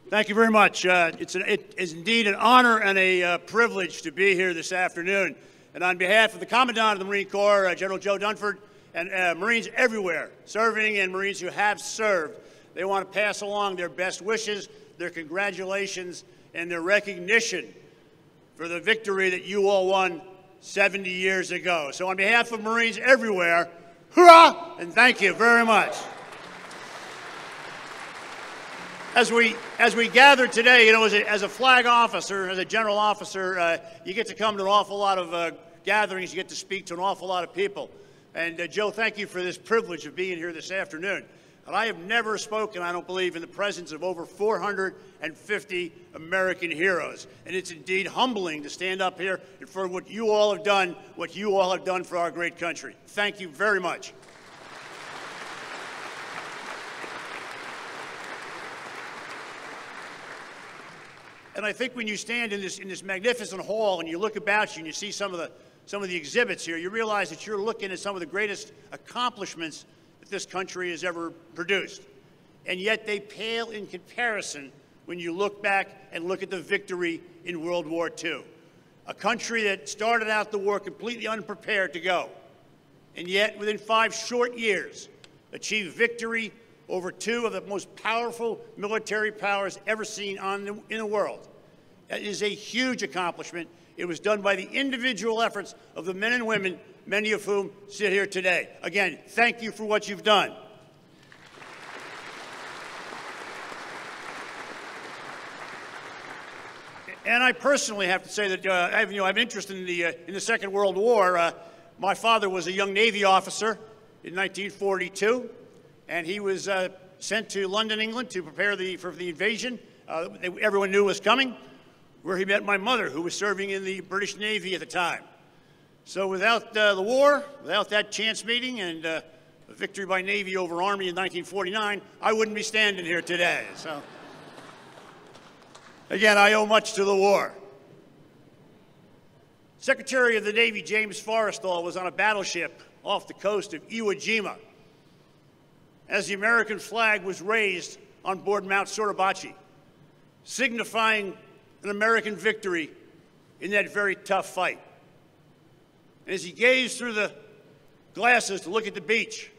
Thank you very much. It is indeed an honor and a privilege to be here this afternoon. And on behalf of the Commandant of the Marine Corps, General Joe Dunford, and Marines everywhere serving and Marines who have served, they want to pass along their best wishes, their congratulations, and their recognition for the victory that you all won 70 years ago. So on behalf of Marines everywhere, hurrah, and thank you very much. As we gather today, you know, as a flag officer, as a general officer, you get to come to an awful lot of gatherings. You get to speak to an awful lot of people. And Joe, thank you for this privilege of being here this afternoon. And I have never spoken, I don't believe, in the presence of over 450 American heroes. And it's indeed humbling to stand up here and for what you all have done for our great country. Thank you very much. And I think when you stand in this magnificent hall and you look about you and you see some of the exhibits here, you realize that you're looking at some of the greatest accomplishments that this country has ever produced. And yet they pale in comparison when you look back and look at the victory in World War II. A country that started out the war completely unprepared to go, and yet within 5 short years achieved victory over 2 of the most powerful military powers ever seen in the world. That is a huge accomplishment. It was done by the individual efforts of the men and women, many of whom sit here today. Again, thank you for what you've done. And I personally have to say that I have interest in the Second World War. My father was a young Navy officer in 1942. And he was sent to London, England, to prepare for the invasion everyone knew was coming, where he met my mother, who was serving in the British Navy at the time. So without the war, without that chance meeting and a victory by Navy over Army in 1949, I wouldn't be standing here today. So again, I owe much to the war. Secretary of the Navy James Forrestal was on a battleship off the coast of Iwo Jima as the American flag was raised on board Mount Suribachi, signifying an American victory in that very tough fight. And as he gazed through the glasses to look at the beach,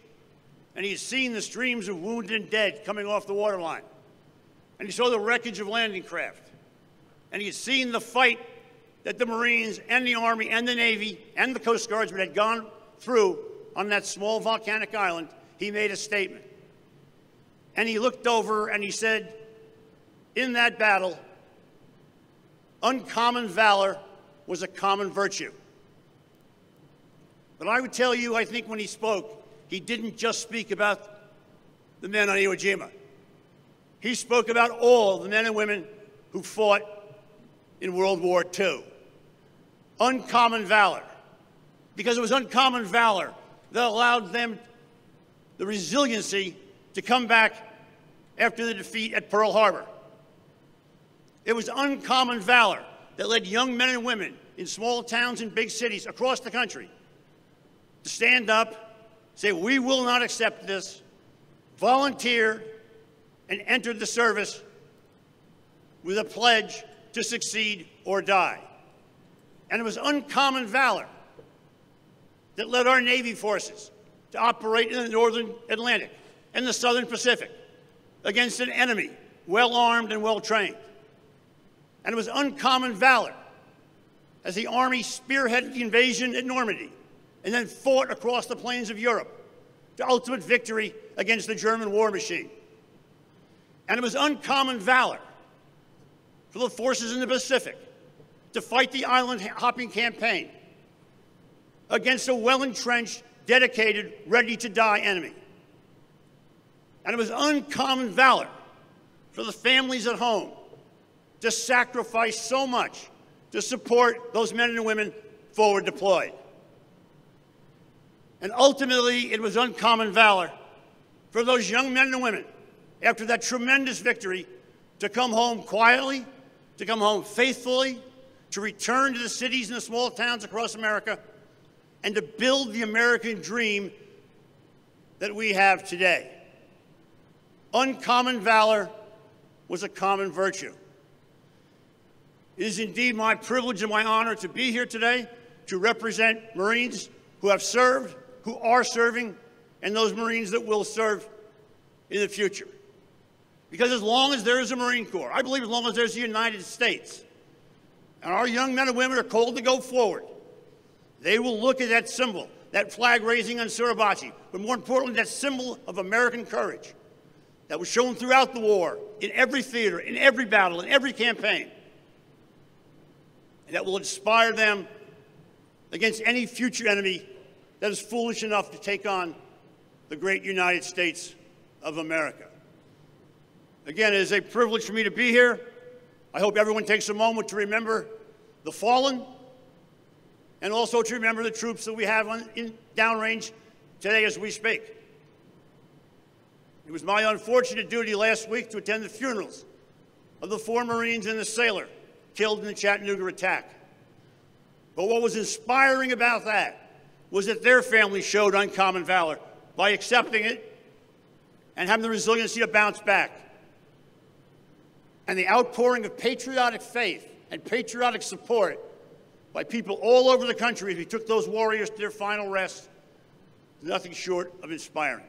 and he had seen the streams of wounded and dead coming off the waterline, and he saw the wreckage of landing craft, and he had seen the fight that the Marines and the Army and the Navy and the Coast Guardsmen had gone through on that small volcanic island, he made a statement. And he looked over and he said, in that battle, uncommon valor was a common virtue. But I would tell you, I think when he spoke, he didn't just speak about the men on Iwo Jima. He spoke about all the men and women who fought in World War II. Uncommon valor. Because it was uncommon valor that allowed them the resiliency to come back after the defeat at Pearl Harbor. It was uncommon valor that led young men and women in small towns and big cities across the country to stand up, say, we will not accept this, volunteer, and entered the service with a pledge to succeed or die. And it was uncommon valor that led our Navy forces to operate in the Northern Atlantic and the Southern Pacific against an enemy well-armed and well-trained. And it was uncommon valor as the Army spearheaded the invasion at Normandy and then fought across the plains of Europe to ultimate victory against the German war machine. And it was uncommon valor for the forces in the Pacific to fight the island-hopping campaign against a well-entrenched, dedicated, ready-to-die enemy. And it was uncommon valor for the families at home to sacrifice so much to support those men and women forward deployed. And ultimately, it was uncommon valor for those young men and women, after that tremendous victory, to come home quietly, to come home faithfully, to return to the cities and the small towns across America, and to build the American dream that we have today. Uncommon valor was a common virtue. It is indeed my privilege and my honor to be here today to represent Marines who have served, who are serving, and those Marines that will serve in the future. Because as long as there is a Marine Corps, I believe as long as there's the United States, and our young men and women are called to go forward, they will look at that symbol, that flag raising on Suribachi, but more importantly, that symbol of American courage that was shown throughout the war, in every theater, in every battle, in every campaign, and that will inspire them against any future enemy that is foolish enough to take on the great United States of America. Again, it is a privilege for me to be here. I hope everyone takes a moment to remember the fallen and also to remember the troops that we have in downrange today as we speak. It was my unfortunate duty last week to attend the funerals of the 4 Marines and the sailor killed in the Chattanooga attack. But what was inspiring about that was that their family showed uncommon valor by accepting it and having the resiliency to bounce back. And the outpouring of patriotic faith and patriotic support by people all over the country as we took those warriors to their final rest is nothing short of inspiring.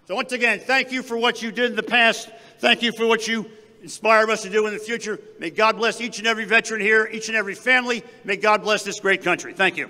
So once again, thank you for what you did in the past. Thank you for what you inspire us to do in the future. May God bless each and every veteran here, each and every family. May God bless this great country. Thank you.